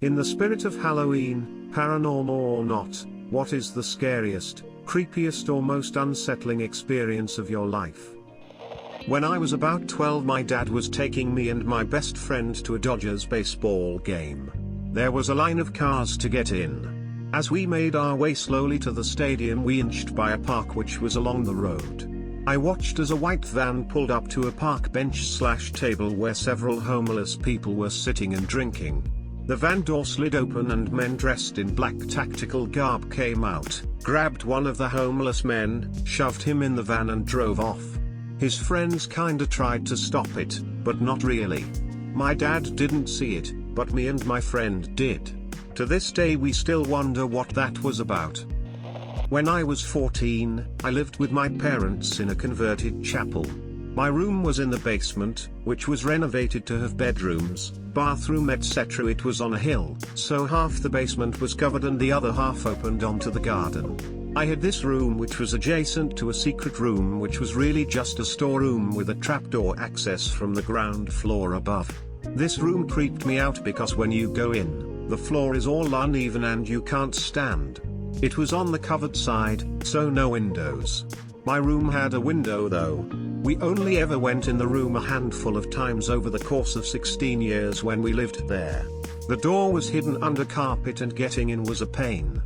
In the spirit of Halloween, paranormal or not, what is the scariest, creepiest or most unsettling experience of your life? When I was about 12, my dad was taking me and my best friend to a Dodgers baseball game. There was a line of cars to get in. As we made our way slowly to the stadium, we inched by a park which was along the road. I watched as a white van pulled up to a park bench/table where several homeless people were sitting and drinking. The van door slid open and men dressed in black tactical garb came out, grabbed one of the homeless men, shoved him in the van and drove off. His friends kinda tried to stop it, but not really. My dad didn't see it, but me and my friend did. To this day we still wonder what that was about. When I was 14, I lived with my parents in a converted chapel. My room was in the basement, which was renovated to have bedrooms, bathroom etc. It was on a hill, so half the basement was covered and the other half opened onto the garden. I had this room which was adjacent to a secret room which was really just a storeroom with a trapdoor access from the ground floor above. This room creeped me out because when you go in, the floor is all uneven and you can't stand. It was on the covered side, so no windows. My room had a window though. We only ever went in the room a handful of times over the course of 16 years when we lived there. The door was hidden under carpet and getting in was a pain.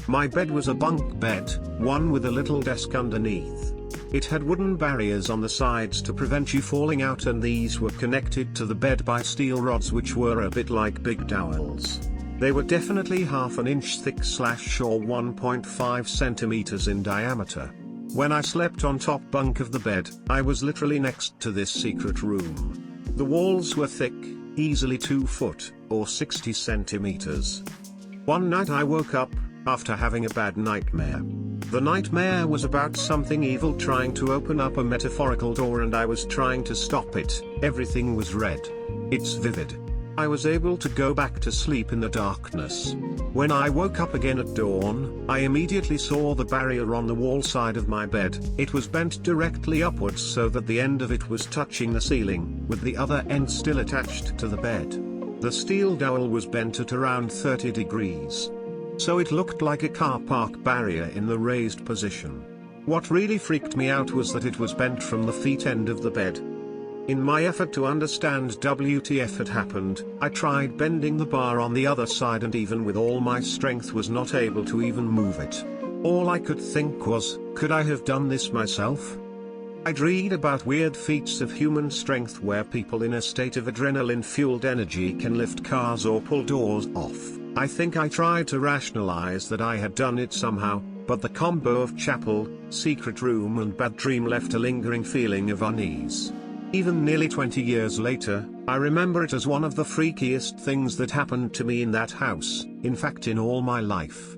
My bed was a bunk bed, one with a little desk underneath. It had wooden barriers on the sides to prevent you falling out, and these were connected to the bed by steel rods which were a bit like big dowels. They were definitely half an inch thick or 1.5 centimeters in diameter. When I slept on top bunk of the bed, I was literally next to this secret room. The walls were thick, easily 2 foot, or 60 centimeters. One night I woke up, after having a bad nightmare. The nightmare was about something evil trying to open up a metaphorical door and I was trying to stop it. Everything was red. It's vivid. I was able to go back to sleep in the darkness. When I woke up again at dawn, I immediately saw the barrier on the wall side of my bed. It was bent directly upwards so that the end of it was touching the ceiling, with the other end still attached to the bed. The steel dowel was bent at around 30 degrees. So it looked like a car park barrier in the raised position. What really freaked me out was that it was bent from the feet end of the bed. In my effort to understand WTF had happened, I tried bending the bar on the other side and even with all my strength was not able to even move it. All I could think was, could I have done this myself? I'd read about weird feats of human strength where people in a state of adrenaline-fueled energy can lift cars or pull doors off. I think I tried to rationalize that I had done it somehow, but the combo of chapel, secret room and bad dream left a lingering feeling of unease. Even nearly 20 years later, I remember it as one of the freakiest things that happened to me in that house, in fact in all my life.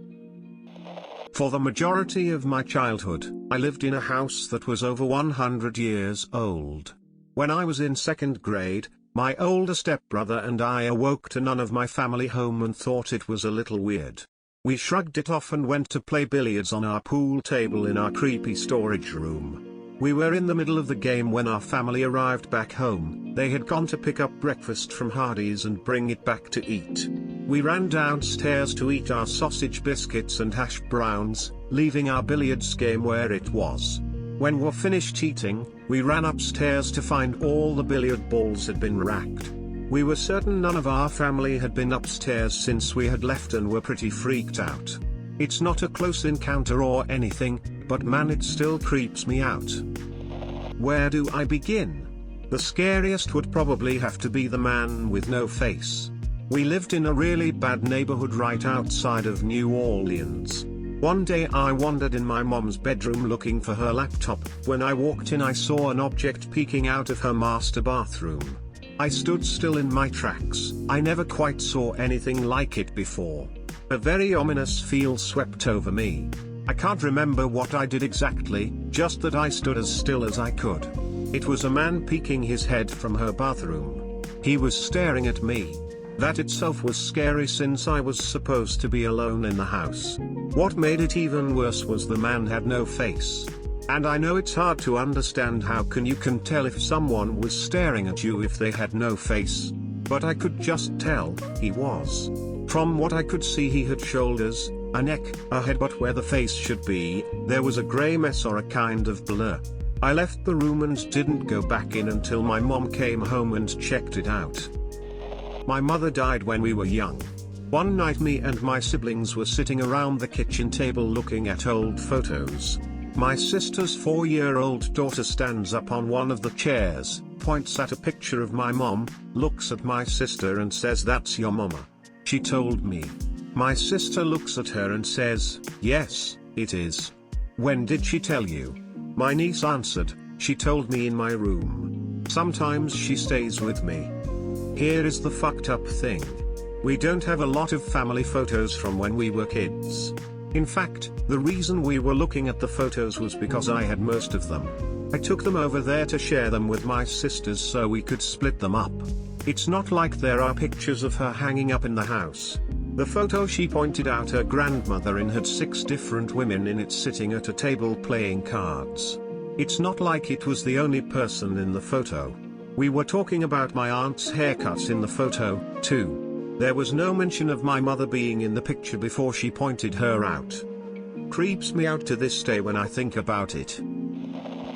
For the majority of my childhood, I lived in a house that was over 100 years old. When I was in 2nd grade, my older stepbrother and I awoke to none of my family home and thought it was a little weird. We shrugged it off and went to play billiards on our pool table in our creepy storage room. We were in the middle of the game when our family arrived back home. They had gone to pick up breakfast from Hardee's and bring it back to eat. We ran downstairs to eat our sausage biscuits and hash browns, leaving our billiards game where it was. When we're finished eating, we ran upstairs to find all the billiard balls had been racked. We were certain none of our family had been upstairs since we had left and were pretty freaked out. It's not a close encounter or anything, but man, it still creeps me out. Where do I begin? The scariest would probably have to be the man with no face. We lived in a really bad neighborhood right outside of New Orleans. One day I wandered in my mom's bedroom looking for her laptop. When I walked in I saw an object peeking out of her master bathroom. I stood still in my tracks. I never quite saw anything like it before. A very ominous feel swept over me. I can't remember what I did exactly, just that I stood as still as I could. It was a man peeking his head from her bathroom. He was staring at me. That itself was scary since I was supposed to be alone in the house. What made it even worse was the man had no face. And I know it's hard to understand how you can tell if someone was staring at you if they had no face. but I could just tell he was. From what I could see, he had shoulders, a neck, a head, but where the face should be, there was a grey mess or a kind of blur. I left the room and didn't go back in until my mom came home and checked it out. My mother died when we were young. One night me and my siblings were sitting around the kitchen table looking at old photos. My sister's 4-year-old daughter stands up on one of the chairs, points at a picture of my mom, looks at my sister and says, "That's your mama." She told me. My sister looks at her and says, "Yes, it is." "When did she tell you?" My niece answered, "She told me in my room. Sometimes she stays with me." Here is the fucked up thing. We don't have a lot of family photos from when we were kids. In fact, the reason we were looking at the photos was because I had most of them. I took them over there to share them with my sisters so we could split them up. It's not like there are pictures of her hanging up in the house. The photo she pointed out her grandmother in had 6 different women in it sitting at a table playing cards. It's not like it was the only person in the photo. We were talking about my aunt's haircut in the photo, too. There was no mention of my mother being in the picture before she pointed her out. Creeps me out to this day when I think about it.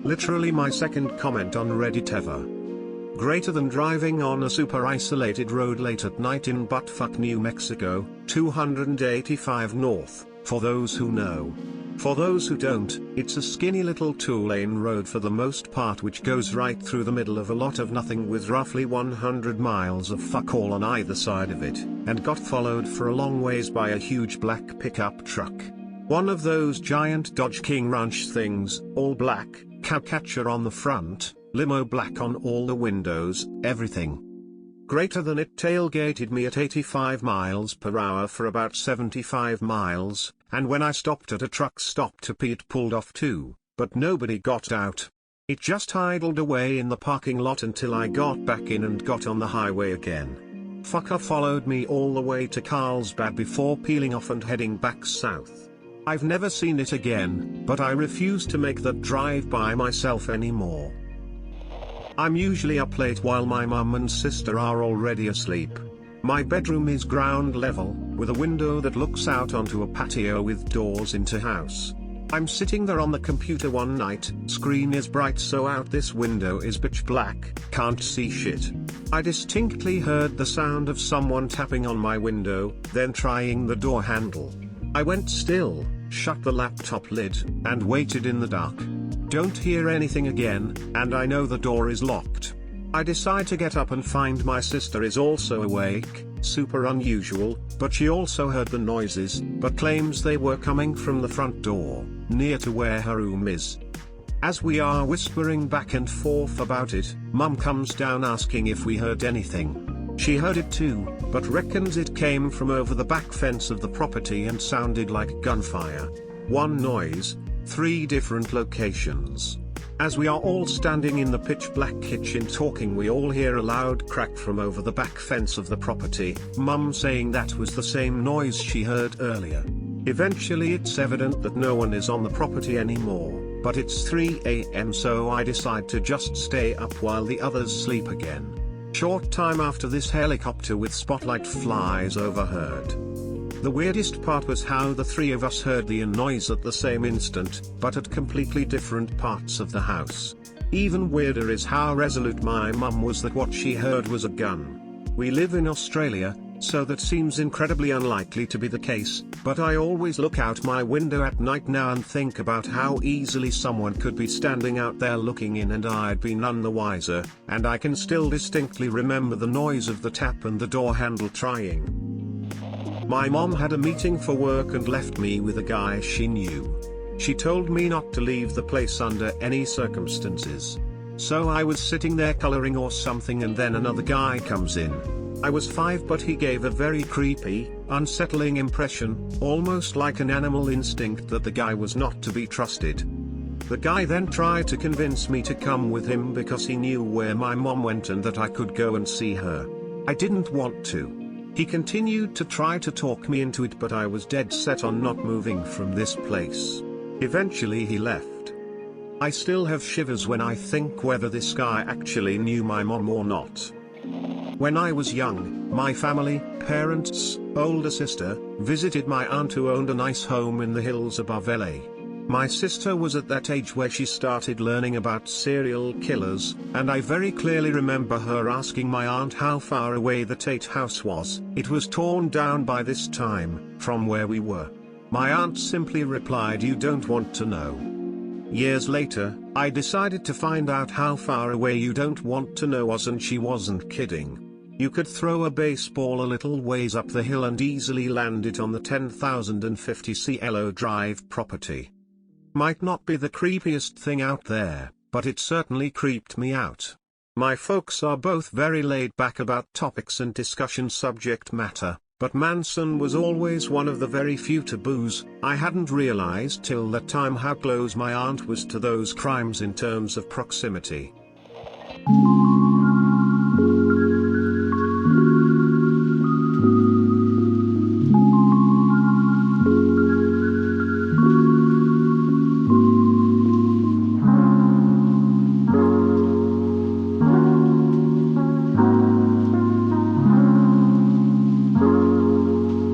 Literally my second comment on Reddit ever. Greater than driving on a super isolated road late at night in buttfuck New Mexico, 285 north, for those who know. For those who don't, it's a skinny little 2-lane road for the most part which goes right through the middle of a lot of nothing with roughly 100 miles of fuck all on either side of it, and got followed for a long ways by a huge black pickup truck. One of those giant Dodge King Ranch things, all black, cab catcher on the front, limo black on all the windows, everything. Greater than it tailgated me at 85 miles per hour for about 75 miles, and when I stopped at a truck stop to pee it pulled off too, but nobody got out. It just idled away in the parking lot until I got back in and got on the highway again. Fucker followed me all the way to Carlsbad before peeling off and heading back south. I've never seen it again, but I refuse to make that drive by myself anymore. I'm usually up late while my mum and sister are already asleep. My bedroom is ground level, with a window that looks out onto a patio with doors into house. I'm sitting there on the computer one night, screen is bright so out this window is pitch black, can't see shit. I distinctly heard the sound of someone tapping on my window, then trying the door handle. I went still, shut the laptop lid, and waited in the dark. Don't hear anything again, and I know the door is locked. I decide to get up and find my sister is also awake, super unusual, but she also heard the noises, but claims they were coming from the front door, near to where her room is. As we are whispering back and forth about it, Mum comes down asking if we heard anything. She heard it too, but reckons it came from over the back fence of the property and sounded like gunfire. One noise, 3 different locations. As we are all standing in the pitch black kitchen talking, we all hear a loud crack from over the back fence of the property, Mum saying that was the same noise she heard earlier. Eventually it's evident that no one is on the property anymore, but it's 3 AM so I decide to just stay up while the others sleep again. Short time after this, helicopter with spotlight flies overhead. The weirdest part was how the 3 of us heard the noise at the same instant, but at completely different parts of the house. Even weirder is how resolute my mum was that what she heard was a gun. We live in Australia, so that seems incredibly unlikely to be the case, but I always look out my window at night now and think about how easily someone could be standing out there looking in, and I'd be none the wiser, and I can still distinctly remember the noise of the tap and the door handle trying. My mom had a meeting for work and left me with a guy she knew. She told me not to leave the place under any circumstances. So I was sitting there coloring or something, and then another guy comes in. I was 5, but he gave a very creepy, unsettling impression, almost like an animal instinct that the guy was not to be trusted. The guy then tried to convince me to come with him because he knew where my mom went and that I could go and see her. I didn't want to. He continued to try to talk me into it, but I was dead set on not moving from this place. Eventually he left. I still have shivers when I think whether this guy actually knew my mom or not. When I was young, my family, parents, older sister, visited my aunt who owned a nice home in the hills above LA. My sister was at that age where she started learning about serial killers, and I very clearly remember her asking my aunt how far away the Tate house was. It was torn down by this time, from where we were. My aunt simply replied, "You don't want to know." Years later, I decided to find out how far away "you don't want to know" was, and she wasn't kidding. You could throw a baseball a little ways up the hill and easily land it on the 10,050 Cielo Drive property. Might not be the creepiest thing out there, but it certainly creeped me out. My folks are both very laid back about topics and discussion subject matter, but Manson was always one of the very few taboos. I hadn't realized till that time how close my aunt was to those crimes in terms of proximity.